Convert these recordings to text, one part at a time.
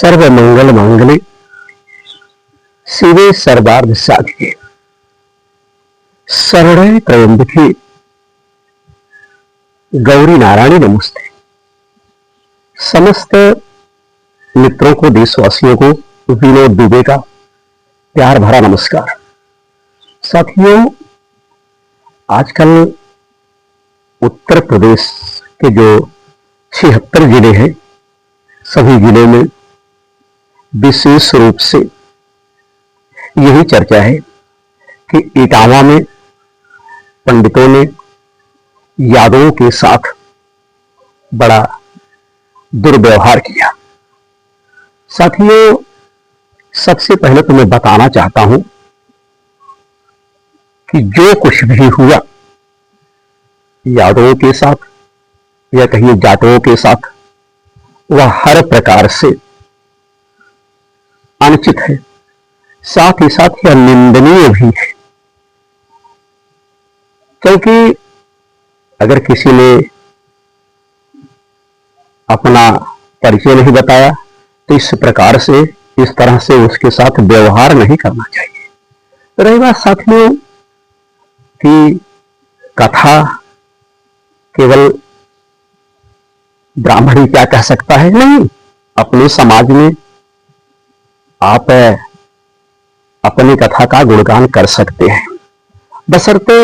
सर्व मंगल मांगल्ये शिवे सर्वार्थ साधिके शरण्ये त्र्यंबके गौरी नारायणी नमस्ते। समस्त मित्रों को, देशवासियों को विनोद दुबे का प्यार भरा नमस्कार। साथियों, आजकल उत्तर प्रदेश के जो 76 जिले हैं, सभी जिलों में विशेष रूप से यही चर्चा है कि इटावा में पंडितों ने यादवों के साथ बड़ा दुर्व्यवहार किया। साथियों, सबसे पहले तो मैं बताना चाहता हूं कि जो कुछ भी हुआ यादवों के साथ या कहिए जाटवों के साथ, वह हर प्रकार से अनुचित है, साथ ही साथ यह निंदनीय भी है। क्योंकि अगर किसी ने अपना परिचय नहीं बताया तो इस प्रकार से, इस तरह से उसके साथ व्यवहार नहीं करना चाहिए। तो रही बात साथियों कि कथा केवल ब्राह्मण ही क्या कह सकता है, नहीं, अपने समाज में आप अपनी कथा का गुणगान कर सकते हैं, बशर्ते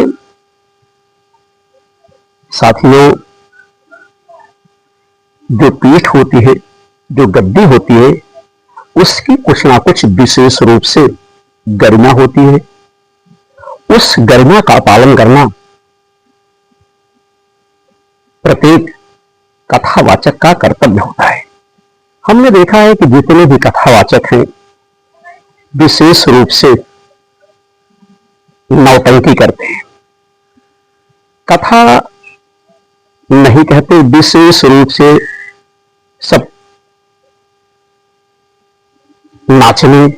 साथियों जो पीठ होती है, जो गद्दी होती है, उसकी कुछ ना कुछ विशेष रूप से गरिमा होती है। उस गरिमा का पालन करना प्रत्येक कथावाचक का कर्तव्य होता है। हमने देखा है कि जितने भी कथावाचक हैं विशेष रूप से नौटंकी करते हैं, कथा नहीं कहते, विशेष रूप से सब नाचने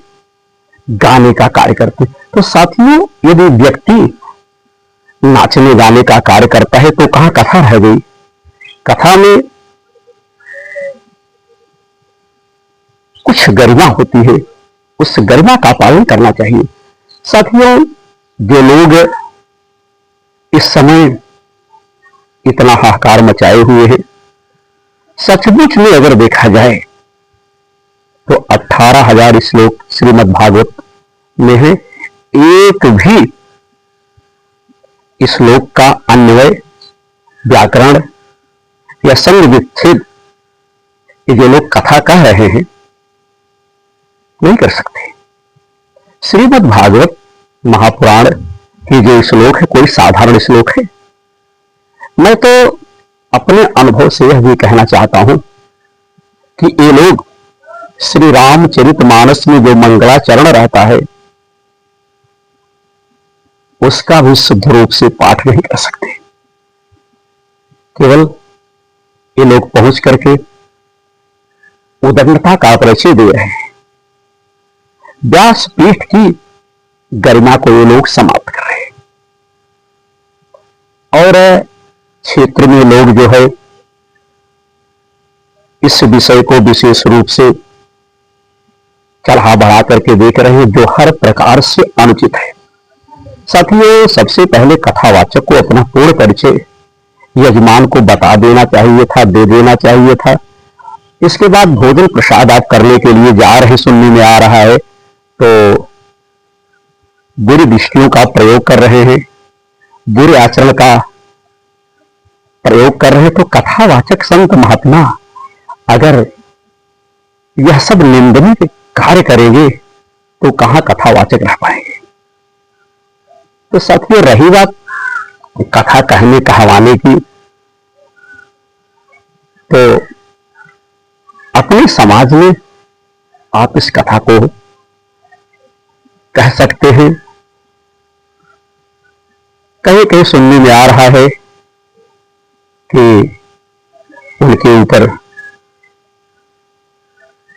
गाने का कार्य करते। तो साथियों, यदि व्यक्ति नाचने गाने का कार्य करता है तो कहां कथा रह गई? कथा में कुछ गरिमा होती है, उस गरिमा का पालन करना चाहिए। साथियों, जो लोग इस समय इतना हाहाकार मचाए हुए हैं, सचमुच में अगर देखा जाए तो 18,000 श्लोक श्रीमद् भागवत में है। एक भी श्लोक का अन्वय, व्याकरण या संग विच्छेद ये जो लोग कथा कह रहे हैं नहीं कर सकते। श्रीमद् भागवत महापुराण के जो श्लोक है कोई साधारण श्लोक है। मैं तो अपने अनुभव से यह भी कहना चाहता हूं कि ये लोग श्री रामचरितमानस में जो मंगलाचरण रहता है उसका भी शुद्ध रूप से पाठ नहीं कर सकते। केवल ये लोग पहुंच करके उदंडता का परिचय दे रहे हैं। व्यासपीठ की गरिमा को ये लोग समाप्त कर रहे हैं। और क्षेत्र में लोग जो है इस विषय को विशेष रूप से चढ़ा बढ़ा करके देख रहे हैं, जो हर प्रकार से अनुचित है। साथियों, सबसे पहले कथावाचक को अपना पूर्ण परिचय यजमान को बता देना चाहिए था, दे देना चाहिए था। इसके बाद भोजन प्रसाद आप करने के लिए जा रहे, सुनने में आ रहा है तो बुरी दृष्टियों का प्रयोग कर रहे हैं, बुरे आचरण का प्रयोग कर रहे हैं, तो कथावाचक संत महात्मा अगर यह सब निंदनीय कार्य करेंगे तो कहां कथावाचक रह पाएंगे। तो साथियों, रही बात कथा कहने कहवाने की, तो अपने समाज में आप इस कथा को कह सकते हैं। कहीं कहीं सुनने में आ रहा है कि उनके ऊपर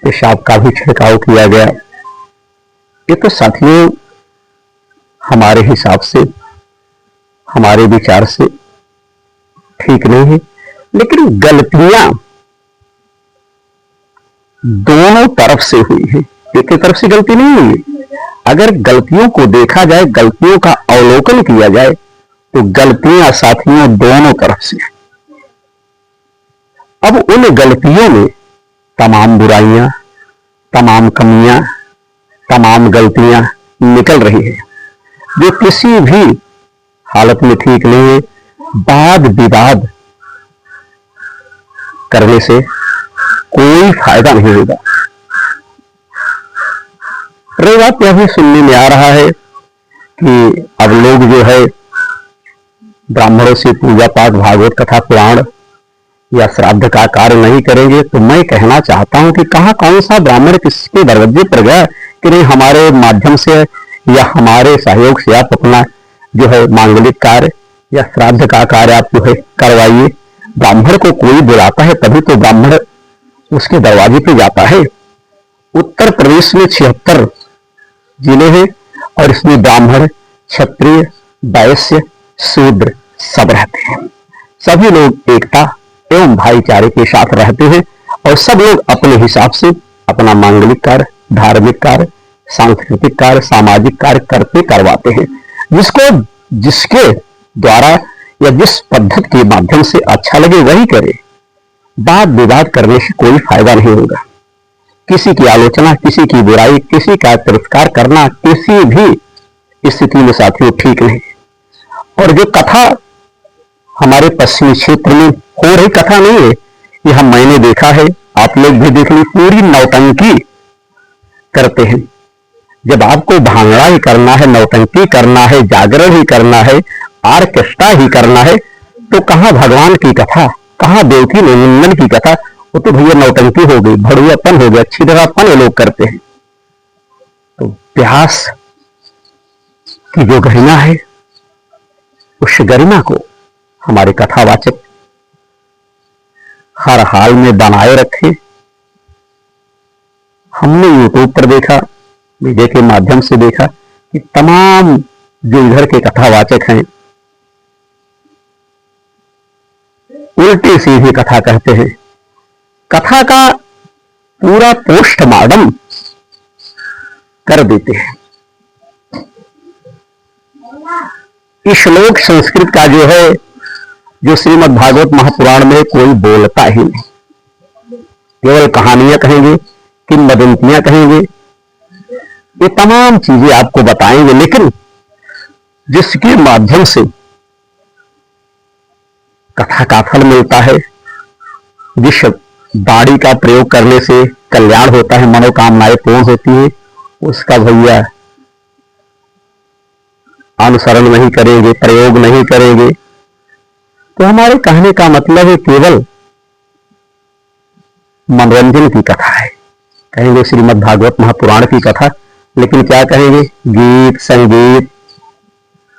पेशाब का भी छिड़काव किया गया। ये तो साथियों हमारे हिसाब से, हमारे विचार से ठीक नहीं है। लेकिन गलतियां दोनों तरफ से हुई है, एक ही तरफ से गलती नहीं हुई है। अगर गलतियों को देखा जाए, गलतियों का अवलोकन किया जाए, तो गलतियां साथियों दोनों तरफ से। अब उन गलतियों में तमाम बुराइयां, तमाम कमियां, तमाम गलतियां निकल रही है, जो किसी भी हालत में ठीक नहीं है। वाद विवाद करने से कोई फायदा नहीं होगा। रही बात यह भी सुनने में आ रहा है कि अब लोग जो है ब्राह्मणों से पूजा पाठ, भागवत कथा, पुराण या श्राद्ध का कार्य नहीं करेंगे। तो मैं कहना चाहता हूं कि कहां कौन सा ब्राह्मण किसके दरवाजे पर गया कि नहीं हमारे माध्यम से या हमारे सहयोग से आप अपना जो है मांगलिक कार्य या श्राद्ध का कार्य आप जो है करवाइए। ब्राह्मण को कोई बुलाता है तभी तो ब्राह्मण उसके दरवाजे पे जाता है। उत्तर प्रदेश में 76 जिले हैं और इसमें ब्राह्मण, क्षत्रिय, वैश्य, शूद्र सब रहते हैं। सभी लोग एकता एवं भाईचारे के साथ रहते हैं और सब लोग अपने हिसाब से अपना मांगलिक कार्य, धार्मिक कार्य, सांस्कृतिक कार्य, सामाजिक कार्य करते करवाते हैं। जिसके द्वारा या जिस पद्धति के माध्यम से अच्छा लगे वही करे। वाद विवाद करने से कोई फायदा नहीं होगा। किसी की आलोचना, किसी की बुराई, किसी का तिरस्कार करना किसी भी स्थिति में साथियों ठीक नहीं। और जो कथा हमारे पश्चिमी क्षेत्र में हो रही कथा नहीं है, यह मैंने देखा है, आप लोग भी देख ली, पूरी नौटंकी करते हैं। जब आपको भांगड़ा ही करना है, नौटंकी करना है, जागरण ही करना है, ऑर्केस्ट्रा ही करना है, तो कहां भगवान की कथा, कहां देवकी निंदन की कथा? वो तो भैया नौटंकी हो गई, भड़ुआपन हो गया, अच्छी तरहपन ये लोग करते हैं। तो व्यास की जो गरिमा है, उस गरिमा को हमारे कथावाचक हर हाल में बनाए रखे। हमने यूट्यूब पर देखा, मीडिया के माध्यम से देखा कि तमाम जो इधर के कथावाचक हैं उल्टी सीधी कथा कहते हैं। कथा का पूरा पोस्टमार्टम कर देते हैं। श्लोक संस्कृत का जो है, जो श्रीमद् भागवत महापुराण में कोई बोलता ही नहीं, केवल कहानियां कहेंगे, किंवदंतियां कहेंगे, ये तमाम चीजें आपको बताएंगे। लेकिन जिसके माध्यम से कथा का फल मिलता है, जिस दाढ़ी का प्रयोग करने से कल्याण होता है, मनोकामनाएं पूर्ण होती है, उसका भैया अनुसरण नहीं करेंगे, प्रयोग नहीं करेंगे। तो हमारे कहने का मतलब है केवल मनोरंजन की कथा है। कहेंगे श्रीमद् भागवत महापुराण की कथा, लेकिन क्या कहेंगे? गीत, संगीत,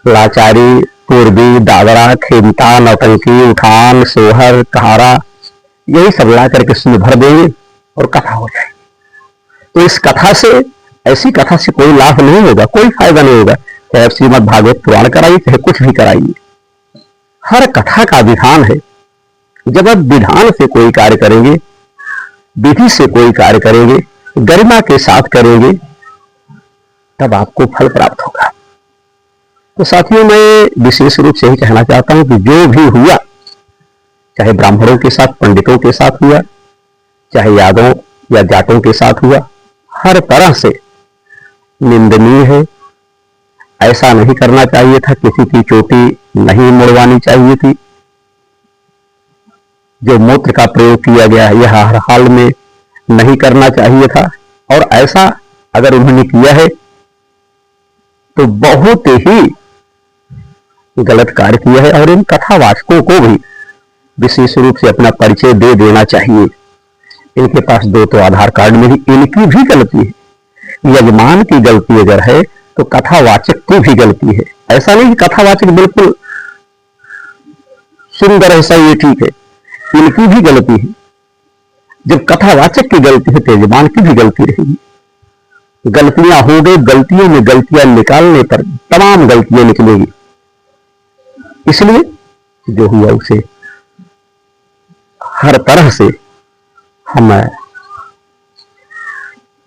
लाचारी, पूर्वी, दादरा, खेमता, नौटंकी, उठान, सोहर, कहारा, यही सब ला करके उसमें भर देंगे और कथा हो जाएगी। तो इस कथा से, ऐसी कथा से कोई लाभ नहीं होगा, कोई फायदा नहीं होगा। चाहे श्रीमद् भागवत पुराण कराइए, चाहे कुछ भी कराइए, हर कथा का विधान है। जब आप विधान से कोई कार्य करेंगे, विधि से कोई कार्य करेंगे, गरिमा के साथ करेंगे, तब आपको फल प्राप्त होगा। तो साथियों, मैं विशेष रूप से ही कहना चाहता हूं कि जो भी हुआ, चाहे ब्राह्मणों के साथ, पंडितों के साथ हुआ, चाहे यादवों या जाटों के साथ हुआ, हर तरह से निंदनीय है। ऐसा नहीं करना चाहिए था, किसी की चोटी नहीं मुड़वानी चाहिए थी। जो मूत्र का प्रयोग किया गया है, यह हर हाल में नहीं करना चाहिए था। और ऐसा अगर उन्होंने किया है तो बहुत ही गलत कार्य किया है। और इन कथावाचकों को भी विशेष रूप से अपना परिचय दे देना चाहिए। इनके पास 2 तो आधार कार्ड में ही इनकी भी गलती है। यजमान की गलती अगर है तो कथावाचक की भी गलती है। ऐसा नहीं कि कथावाचक बिल्कुल सुंदर है, सही है, ठीक है, इनकी भी गलती है। जब कथावाचक की गलती है तो यजमान की भी गलती रहेगी। गलतियां हो गई, गलतियों में गलतियां निकालने पर तमाम गलतियां निकलेगी। इसलिए जो हुआ उसे हर तरह से हम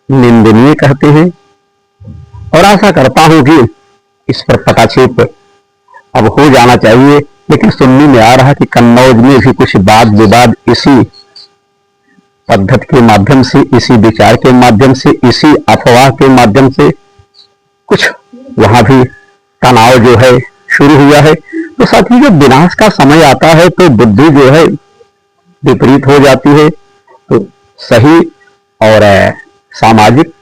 निंदनीय कहते हैं। और आशा करता हूं कि इस पर पटाक्षेप अब हो जाना चाहिए। लेकिन सुनने में आ रहा कि कन्नौज में भी कुछ वाद विवाद इसी पद्धति के माध्यम से, इसी विचार के माध्यम से, इसी अफवाह के माध्यम से कुछ वहां भी तनाव जो है शुरू हुआ है। तो साथ ही जब विनाश का समय आता है तो बुद्धि जो है विपरीत हो जाती है। तो सही और सामाजिक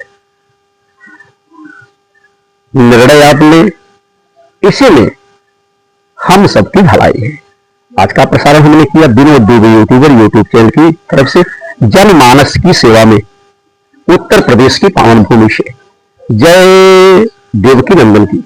निर्णय आप ले, इसीलिए हम सबकी भलाई है। आज का प्रसारण हमने किया Vinod Dubey YouTuber YouTube channel की तरफ से जनमानस की सेवा में उत्तर प्रदेश की पावन भूमि से। जय देवकी नंदन की।